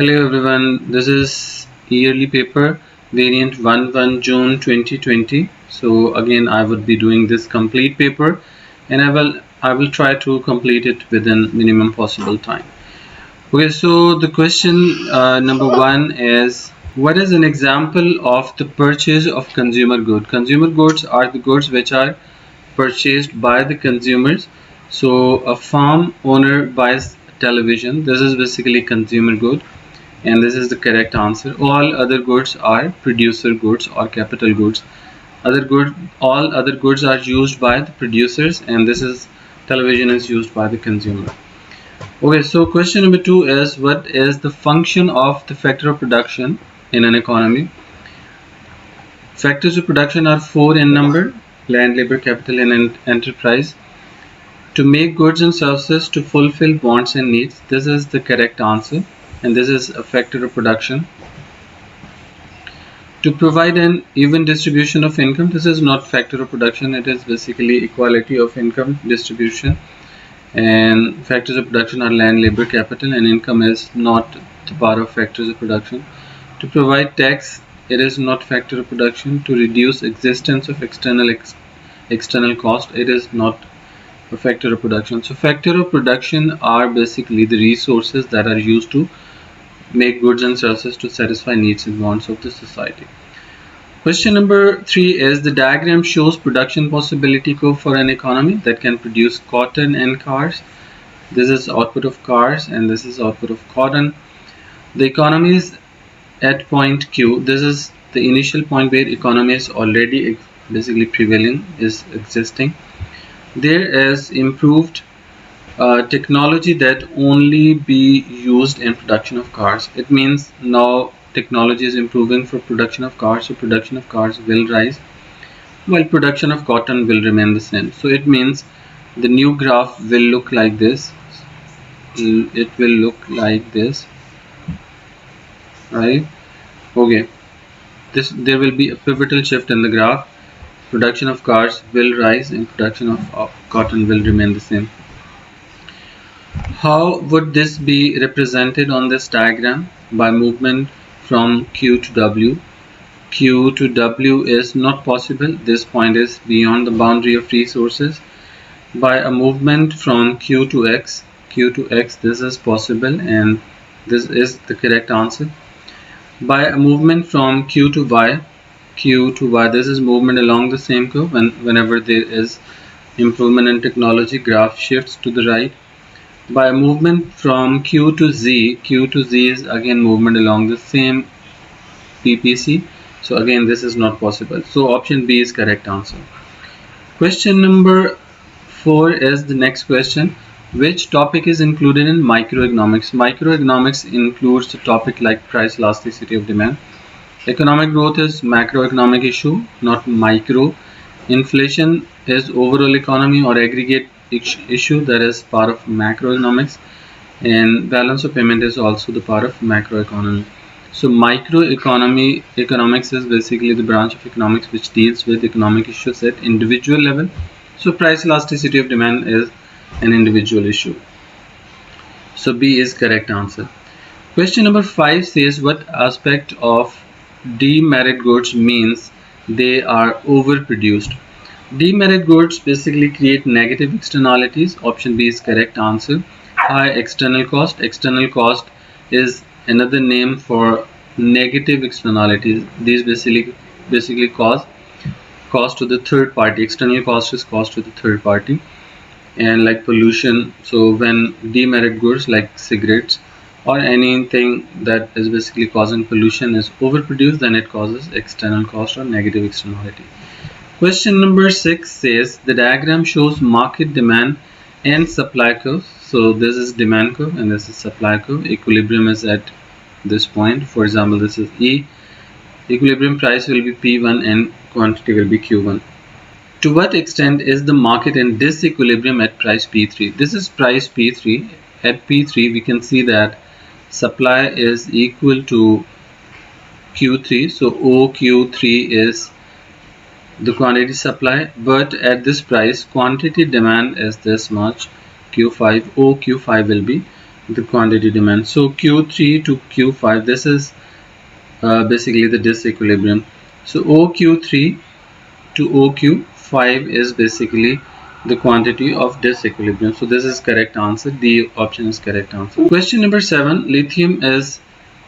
Hello everyone, this is yearly paper variant 11 June 2020. So again I would be doing this complete paper and I will try to complete it within minimum possible time. Okay, so the question number one is, what is an example of the purchase of consumer good? Consumer goods are the goods which are purchased by the consumers. So a farm owner buys television. This is basically consumer good, and this is the correct answer. All other goods are producer goods or capital goods. All other goods are used by the producers, and this is television is used by the consumer. Okay, so question number two is, what is the function of the factor of production in an economy? Factors of production are four in number: land, labor, capital, and enterprise. To make goods and services to fulfill wants and needs. This is the correct answer, and this is a factor of production. To provide an even distribution of income. This is not factor of production, it is basically equality of income distribution. And factors of production are land, labor, capital, and income is not the part of factors of production. To provide tax, it is not factor of production. To reduce existence of external cost, it is not a factor of production. So factor of production are basically the resources that are used to make goods and services to satisfy needs and wants of the society. Question number three is, the diagram shows production possibility curve for an economy that can produce cotton and cars. This is output of cars and this is output of cotton. The economy is at point Q. This is the initial point where economy is already basically prevailing, is existing. There is improved technology that only be used in production of cars. It means now technology is improving for production of cars, so production of cars will rise while production of cotton will remain the same. So it means the new graph will look like this. It will look like this, right? Okay, there will be a pivotal shift in the graph. Production of cars will rise and production of cotton will remain the same. How would this be represented on this diagram? By movement from Q to W. Q to W is not possible. This point is beyond the boundary of resources. By a movement from Q to X, this is possible, and this is the correct answer. By a movement from Q to Y, this is movement along the same curve. Whenever there is improvement in technology, graph shifts to the right. By a movement from Q to Z is again movement along the same PPC. So again this is not possible. So option B is correct answer. Question number 4 is the next question. Which topic is included in microeconomics? Microeconomics includes the topic like price elasticity of demand. Economic growth is macroeconomic issue, not micro. Inflation is overall economy or aggregate issue, that is part of macroeconomics, and balance of payment is also the part of macroeconomy. So microeconomics is basically the branch of economics which deals with economic issues at individual level. So price elasticity of demand is an individual issue. So B is correct answer. Question number 5 says, what aspect of demerit goods means they are overproduced? Demerit goods basically create negative externalities. Option B is correct answer. High external cost. External cost is another name for negative externalities. These basically cause cost to the third party. External cost is cost to the third party, and like pollution. So when demerit goods like cigarettes or anything that is basically causing pollution is overproduced, then it causes external cost or negative externality. Question number 6 says, the diagram shows market demand and supply curve. So this is demand curve and this is supply curve. Equilibrium is at this point. For example, this is E. Equilibrium price will be P1 and quantity will be Q1. To what extent is the market in disequilibrium at price P3? This is price P3. At P3 we can see that supply is equal to Q3. So OQ3 is the quantity supply, but at this price quantity demand is this much, Q5. OQ5 will be the quantity demand. So Q3 to Q5, this is basically the disequilibrium. So OQ3 to OQ5 is basically the quantity of disequilibrium. So this is correct answer. The option is correct answer. Question number 7. Lithium is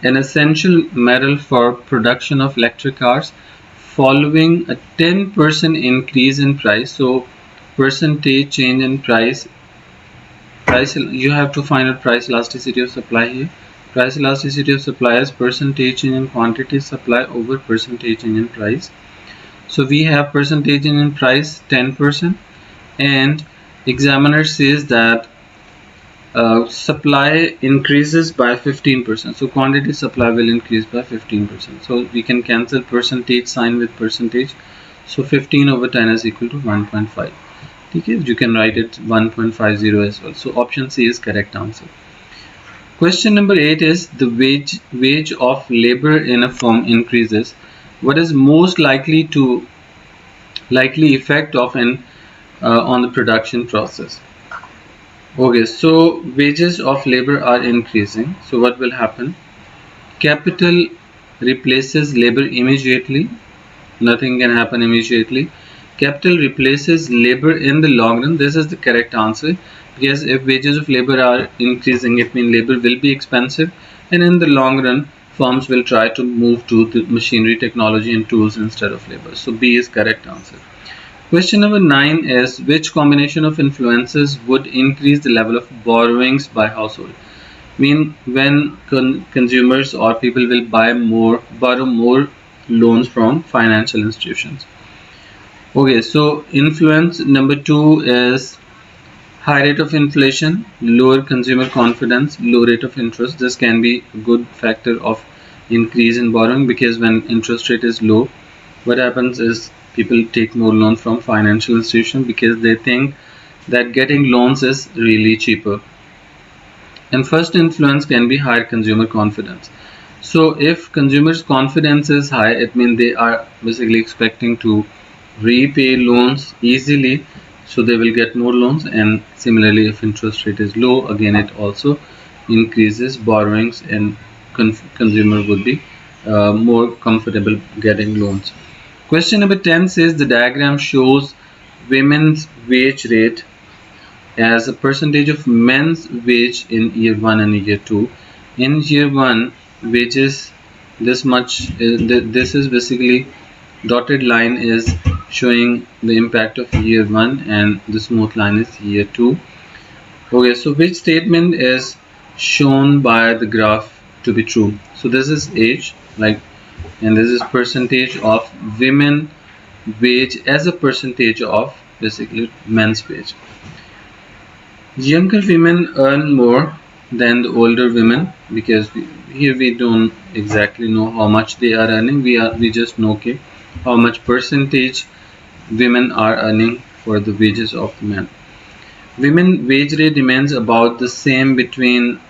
an essential metal for production of electric cars following a 10% increase in price. So percentage change in price, you have to find out price elasticity of supply here. Price elasticity of supply is percentage change in quantity supply over percentage change in price. So we have percentage change in price 10%, and examiner says that supply increases by 15%. So quantity supply will increase by 15%. So we can cancel percentage sign with percentage. So 15 over 10 is equal to 1.5. Okay, you can write it 1.50 as well. So option C is correct answer. Question number 8 is the wage of labor in a firm increases. What is most likely effect of an on the production process? Okay, so wages of labor are increasing. So what will happen? Capital replaces labor immediately. Nothing can happen immediately. Capital replaces labor in the long run. This is the correct answer, because if wages of labor are increasing, it means labor will be expensive, and in the long run firms will try to move to the machinery, technology and tools instead of labor. So B is correct answer. Question number 9 is which combination of influences would increase the level of borrowings by household? Mean when consumers or people will borrow more loans from financial institutions. Okay, so influence number 2 is high rate of inflation, lower consumer confidence, low rate of interest. This can be a good factor of increase in borrowing, because when interest rate is low, what happens is people take more loan from financial institutions because they think that getting loans is really cheaper. And first influence can be higher consumer confidence. So if consumers confidence is high, it means they are basically expecting to repay loans easily, so they will get more loans. And similarly, if interest rate is low, again it also increases borrowings, and consumer would be more comfortable getting loans. Question number 10 says the diagram shows women's wage rate as a percentage of men's wage in year 1 and year 2. In year 1, wages this much, this is basically dotted line is showing the impact of year 1, and the smooth line is year 2. Okay, so which statement is shown by the graph to be true? So this is age, and this is percentage of women wage as a percentage of basically men's wage. Younger women earn more than the older women, because here we don't exactly know how much they are earning. We just know how much percentage women are earning for the wages of the men. Women wage rate remains about the same between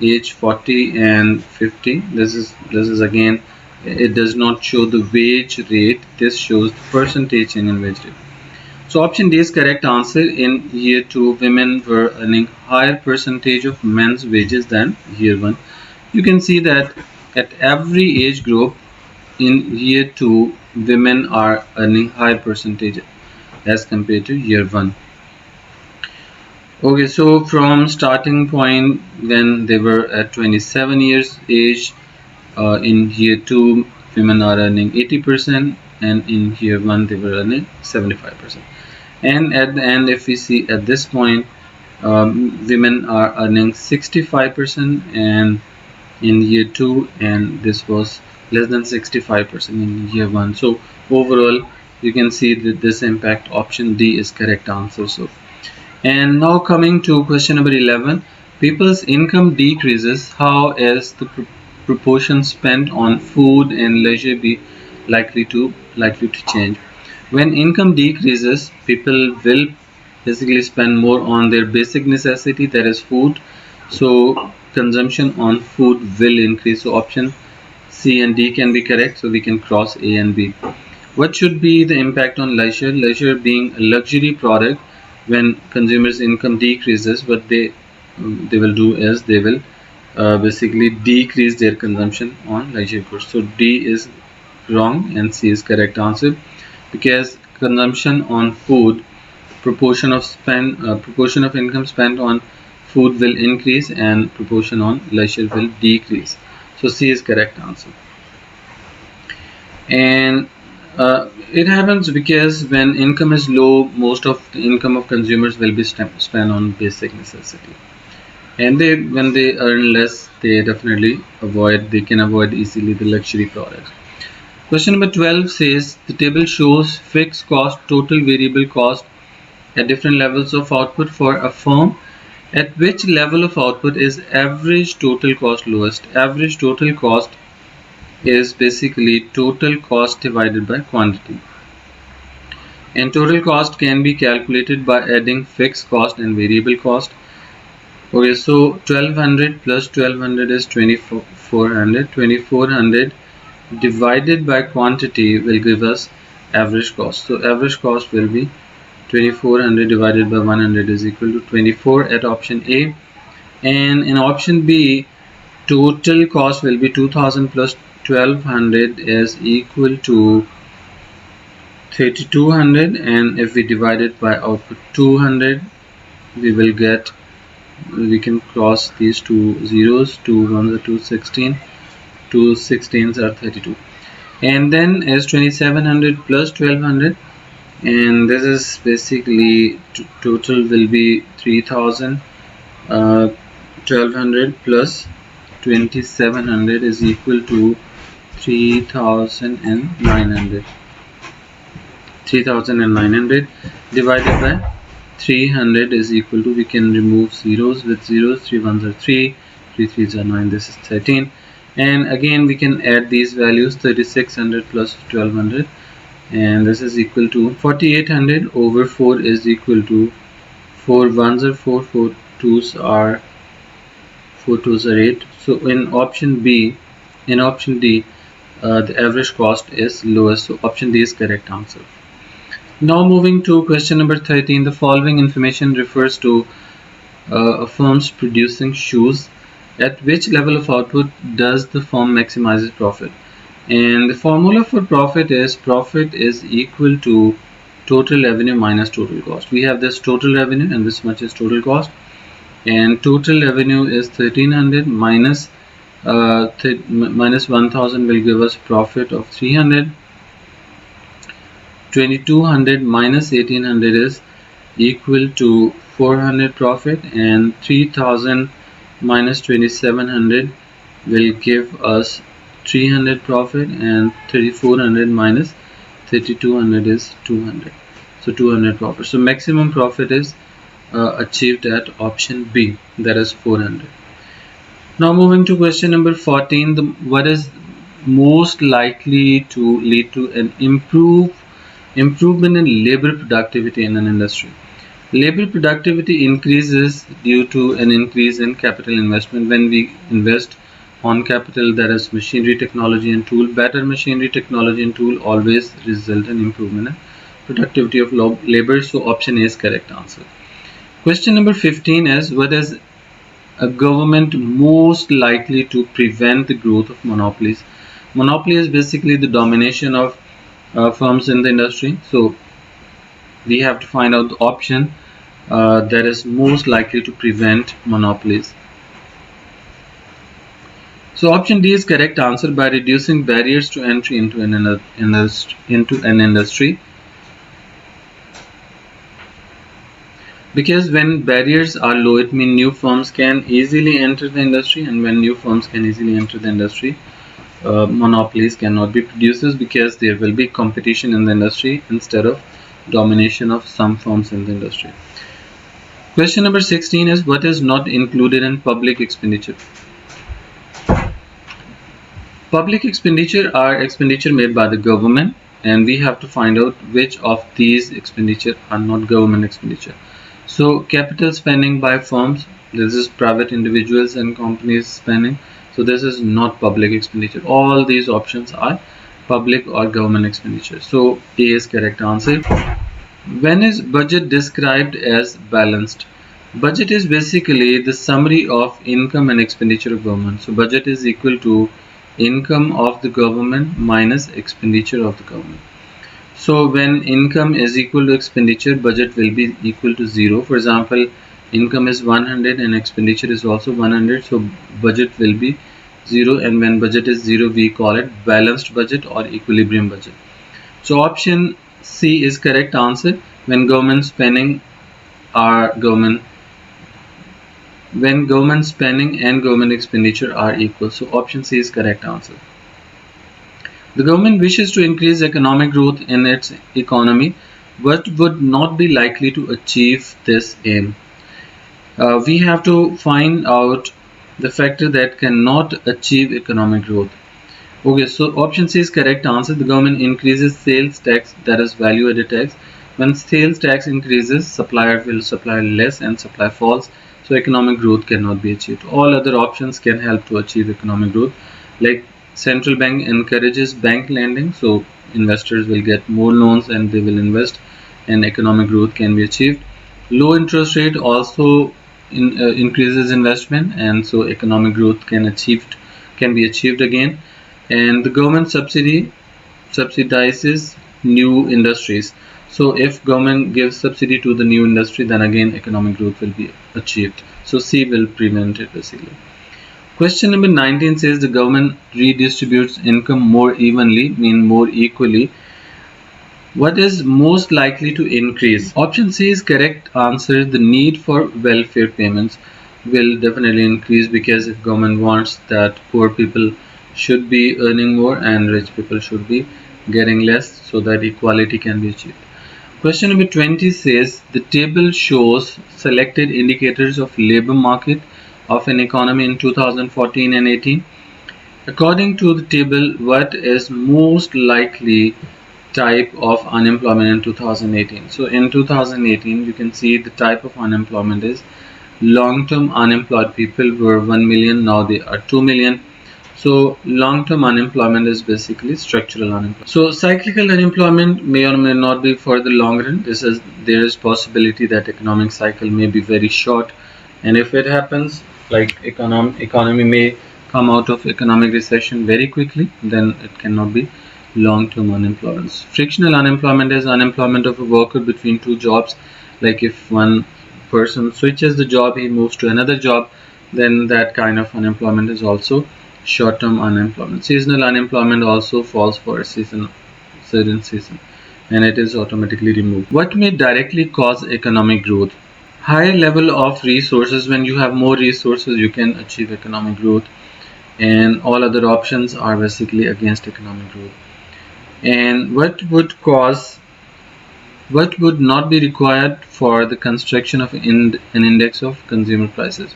age 40 and 50. This is again, it does not show the wage rate, this shows the percentage in wage rate. So option D is correct answer. In year 2, women were earning higher percentage of men's wages than year 1. You can see that at every age group in year 2, women are earning higher percentage as compared to year 1. Okay, so from starting point when they were at 27 years age, in year 2 women are earning 80%, and in year 1 they were earning 75%. And at the end, if we see at this point, women are earning 65% and in year 2, and this was less than 65% in year 1. So overall you can see that this impact, option D is correct answer. So, and now coming to question number 11, people's income decreases, how is the proportion spent on food and leisure be likely to change? When income decreases, people will basically spend more on their basic necessity, that is food. So consumption on food will increase. So option C and D can be correct. So we can cross A and B. What should be the impact on leisure? Leisure being a luxury product, when consumers' income decreases, what they they will do is they will basically decrease their consumption on leisure goods. So D is wrong and C is correct answer, because consumption on food, proportion of income spent on food will increase and proportion on leisure will decrease. So C is correct answer. And it happens because when income is low, most of the income of consumers will be spent on basic necessity, and when they earn less, they can avoid easily the luxury products. Question number 12 says the table shows fixed cost, total variable cost at different levels of output for a firm. At which level of output is average total cost lowest? Average total cost is basically total cost divided by quantity, and total cost can be calculated by adding fixed cost and variable cost. Okay, so 1200 plus 1200 is 2400. 2400 divided by quantity will give us average cost. So average cost will be 2400 divided by 100 is equal to 24 at option A. And in option B, total cost will be 2000 plus 1200 is equal to 3200, and if we divide it by output 200, we can cross these two zeros. 2 ones are 216, 2 16s are 32, and then is 2700 plus 1200, and this is basically total will be 3000. 1200 plus 2700 is equal to 3900. 3900 divided by 300 is equal to, we can remove zeros with zeros. 3 ones are 3, 3 threes are 9, this is 13, and again we can add these values. 3600 plus 1200, and this is equal to 4800 over 4 is equal to 4 ones are 4, 4 twos are 8. So in option D, the average cost is lowest. So option D is correct answer. Now moving to question number 13. The following information refers to a firm's producing shoes. At which level of output does the firm maximize profit? And the formula for profit is equal to total revenue minus total cost. We have this total revenue and this much is total cost, and total revenue is 1300 minus 1000 will give us profit of 300. 2200 minus 1800 is equal to 400 profit, and 3000 minus 2700 will give us 300 profit, and 3400 minus 3200 is 200. So 200 profit. So maximum profit is achieved at option B, that is 400. Now moving to question number 14. What is most likely to lead to an improvement in labor productivity in an industry? Labor productivity increases due to an increase in capital investment. When we invest on capital, that is machinery, technology and tool, better machinery, technology and tool always result in improvement in productivity of labor. So option A is correct answer. Question number 15 is, what is a government most likely to prevent the growth of monopolies? Monopoly is basically the domination of firms in the industry. So we have to find out the option that is most likely to prevent monopolies. So option D is correct answer, by reducing barriers to entry into an industry. Because when barriers are low, it means new firms can easily enter the industry, and when new firms can easily enter the industry, monopolies cannot be produced, because there will be competition in the industry instead of domination of some firms in the industry. Question number 16 is, what is not included in public expenditure? Public expenditure are expenditure made by the government, and we have to find out which of these expenditure are not government expenditure. So capital spending by firms, this is private individuals and companies spending, so this is not public expenditure. All these options are public or government expenditure. So A is correct answer. When is budget described as balanced? Budget is basically the summary of income and expenditure of government. So budget is equal to income of the government minus expenditure of the government. So when income is equal to expenditure, budget will be equal to 0. For example, income is 100 and expenditure is also 100. So budget will be 0, and when budget is 0, we call it balanced budget or equilibrium budget. So option C is correct answer. When government spending are government when government spending and government expenditure are equal. So option C is correct answer. The government wishes to increase economic growth in its economy, but would not be likely to achieve this aim. We have to find out the factor that cannot achieve economic growth. Okay, so option C is correct answer. The government increases sales tax, that is value added tax. When sales tax increases, supplier will supply less and supply falls, so economic growth cannot be achieved. All other options can help to achieve economic growth, like central bank encourages bank lending, so investors will get more loans and they will invest, and economic growth can be achieved. Low interest rate also increases investment, and so economic growth can be achieved again. And the government subsidizes new industries. So if government gives subsidy to the new industry, then again economic growth will be achieved. So C will prevent it basically. Question number 19 says the government redistributes income more evenly, mean more equally. What is most likely to increase? Option C is correct answer. The need for welfare payments will definitely increase, because if government wants that poor people should be earning more and rich people should be getting less, so that equality can be achieved. Question number 20 says the table shows selected indicators of labor market of an economy in 2014 and 18. According to the table, what is most likely type of unemployment in 2018? So in 2018, you can see the type of unemployment is long-term unemployed people were 1 million, now they are 2 million. So long-term unemployment is basically structural unemployment. So cyclical unemployment may or may not be for the long run. There is possibility that economic cycle may be very short, and if it happens, like economy may come out of economic recession very quickly, then it cannot be long-term unemployment. Frictional unemployment is unemployment of a worker between two jobs. Like if one person switches the job, he moves to another job, then that kind of unemployment is also short-term unemployment. Seasonal unemployment also falls for a certain season, and it is automatically removed. What may directly cause economic growth? Higher level of resources. When you have more resources, you can achieve economic growth, and all other options are basically against economic growth. And what would not be required for the construction of an index of consumer prices?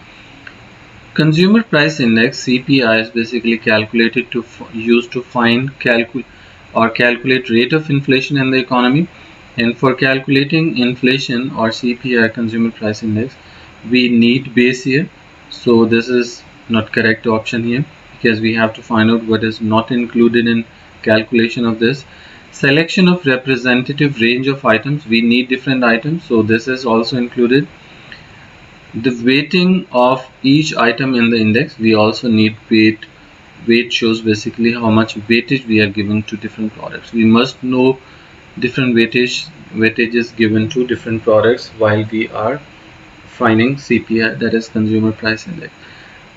Consumer Price Index (CPI) is basically calculated to used to calculate rate of inflation in the economy. And for calculating inflation or CPI, Consumer Price Index, we need base year. So this is not correct option here, because we have to find out what is not included in calculation of this. Selection of representative range of items, we need different items, so this is also included. The weighting of each item in the index, we also need weight shows basically how much weightage we are giving to different products. We must know different weightages given to different products while we are finding CPI, that is consumer price index.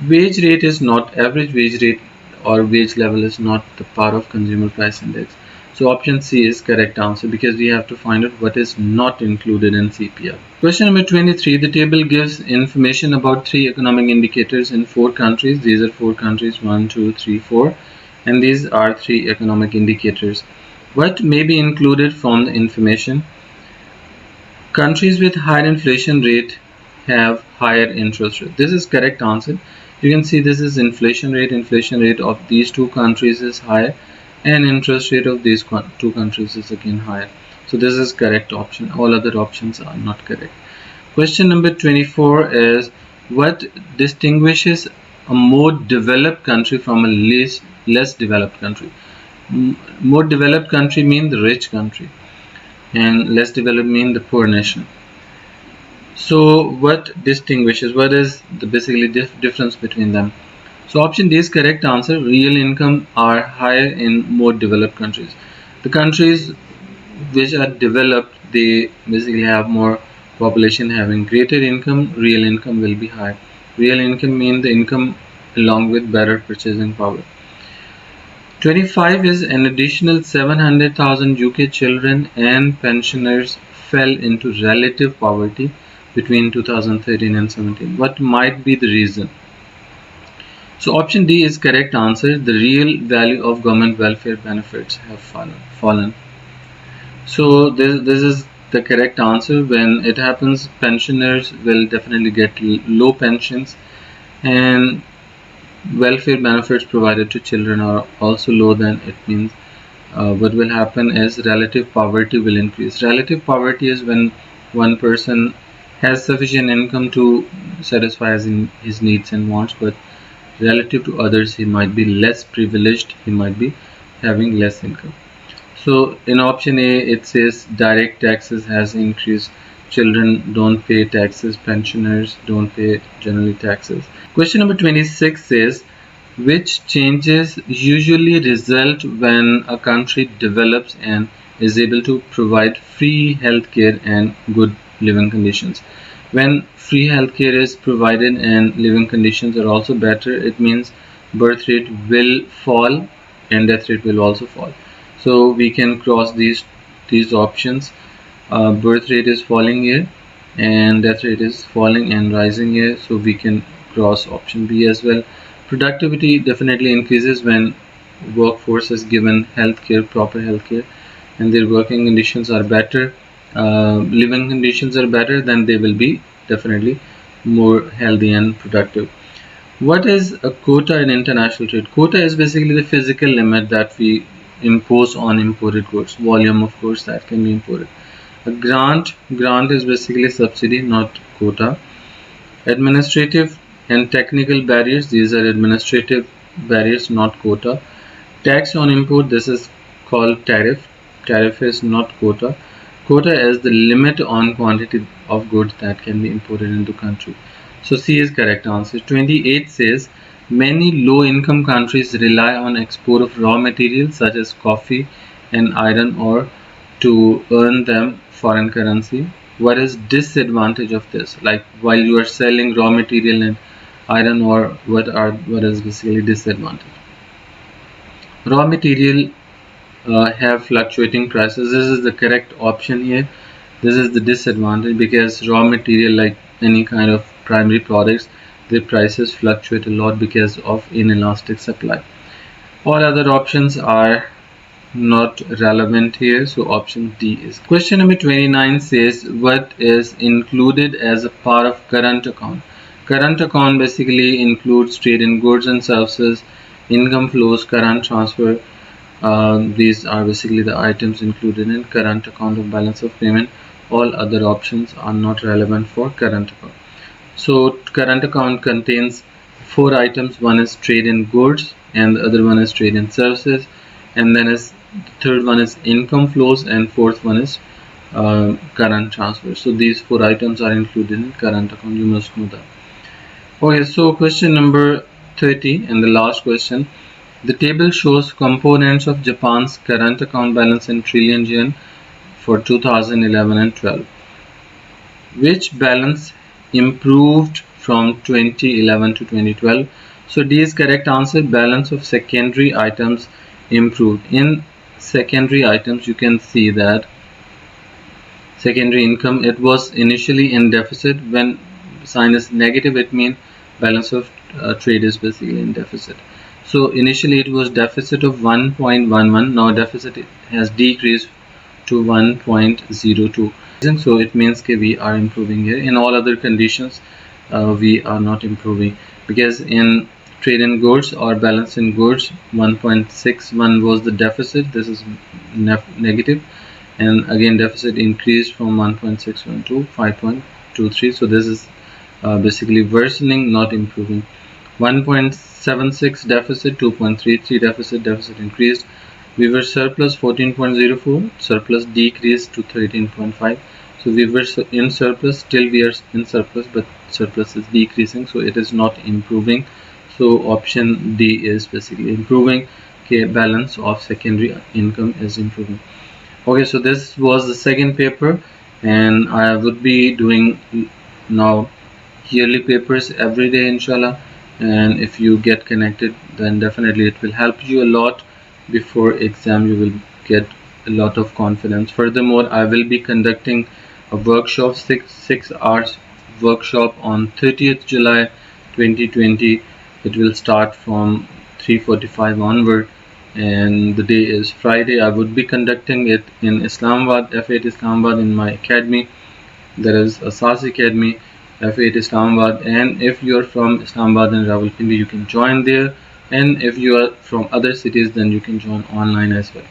Wage rate is not, average wage rate or wage level is not the part of consumer price index. So option C is correct answer, because we have to find out what is not included in CPI. Question number 23. The table gives information about 3 economic indicators in 4 countries. These are 4 countries, 1, 2, 3, 4, and these are 3 economic indicators. What may be included from the information? Countries with higher inflation rate have higher interest rate. This is correct answer. You can see this is inflation rate. Inflation rate of these 2 countries is higher, and interest rate of these 2 countries is again higher. So this is correct option. All other options are not correct. Question number 24 is what distinguishes a more developed country from a less developed country? More developed country means the rich country, and less developed means the poor nation. So what distinguishes, what is the basically difference between them? So option D is correct answer. Real income are higher in more developed countries. The countries which are developed, they basically have more population having greater income. Real income will be high. Real income means the income along with better purchasing power. 25 is an additional 700,000 UK children and pensioners fell into relative poverty between 2013 and 17. What might be the reason? So option D is correct answer. The real value of government welfare benefits have fallen. So this is the correct answer. When it happens, pensioners will definitely get low pensions, and welfare benefits provided to children are also low. Then it means what will happen is relative poverty will increase. Relative poverty is when one person has sufficient income to satisfy his needs and wants, but relative to others he might be less privileged, he might be having less income. So in option A it says direct taxes has increased, children don't pay taxes, pensioners don't pay generally taxes. Question number 26 says which changes usually result when a country develops and is able to provide free healthcare and good living conditions. When free healthcare is provided and living conditions are also better, it means birth rate will fall and death rate will also fall. So we can cross these options. Birth rate is falling here and death rate is falling and rising here, so we can cross option B as well. Productivity definitely increases when workforce is given healthcare, proper healthcare, and their working conditions are better, living conditions are better, then they will be definitely more healthy and productive. What is a quota in international trade? Quota is basically the physical limit that we impose on imported goods, volume of goods that can be imported. A grant is basically subsidy, not quota. Administrative and technical barriers, these are administrative barriers, not quota. Tax on import, this is called tariff. Tariff is not quota. Quota is the limit on quantity of goods that can be imported into country. So C is correct answer. 28 says many low income countries rely on export of raw materials such as coffee and iron ore to earn them foreign currency. What is disadvantage of this? Like while you are selling raw material and iron ore, what is basically disadvantage? Raw material have fluctuating prices. This is the correct option here. This is the disadvantage because raw material, like any kind of primary products, their prices fluctuate a lot because of inelastic supply. All other options are not relevant here, so option D is. Question number 29 says what is included as a part of current account? Current account basically includes trade in goods and services, income flows, current transfer. These are basically the items included in current account of balance of payment. All other options are not relevant for current account. So current account contains four items. One is trade in goods and the other one is trade in services, and then is the third one is income flows, and fourth one is current transfer. So these four items are included in current account. You must know that. Okay, so question number 30 and the last question. The table shows components of Japan's current account balance in trillion yen for 2011 and 12. Which balance improved from 2011 to 2012? So D is correct answer. Balance of secondary items improved. In secondary items, you can see that secondary income, it was initially in deficit. When sign is negative, it means balance of trade is basically in deficit. So initially it was deficit of 1.11. Now deficit has decreased to 1.02. So it means that we are improving here. In all other conditions, we are not improving, because in trade in goods or balance in goods, 1.61 was the deficit. This is negative, and again deficit increased from 1.61 to 5.23. So this is basically worsening, not improving. 1.76 deficit, 2.33 deficit increased. We were surplus 14.04, surplus decreased to 13.5. So we were in surplus, still we are in surplus, but surplus is decreasing, so it is not improving. So option D is basically improving. Okay, balance of secondary income is improving. Okay, so this was the second paper, and I would be doing now yearly papers every day, inshallah. And if you get connected, then definitely it will help you a lot. Before exam you will get a lot of confidence. Furthermore, I will be conducting a workshop, 6 hours workshop on 30th July 2020. It will start from 3:45 onward, and the day is Friday. I would be conducting it in Islamabad, F8 Islamabad, in my academy. There is a SAS Academy, F8 Islamabad, and if you are from Islamabad and Rawalpindi, you can join there, and if you are from other cities, then you can join online as well.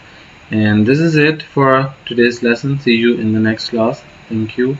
And this is it for today's lesson. See you in the next class. Thank you.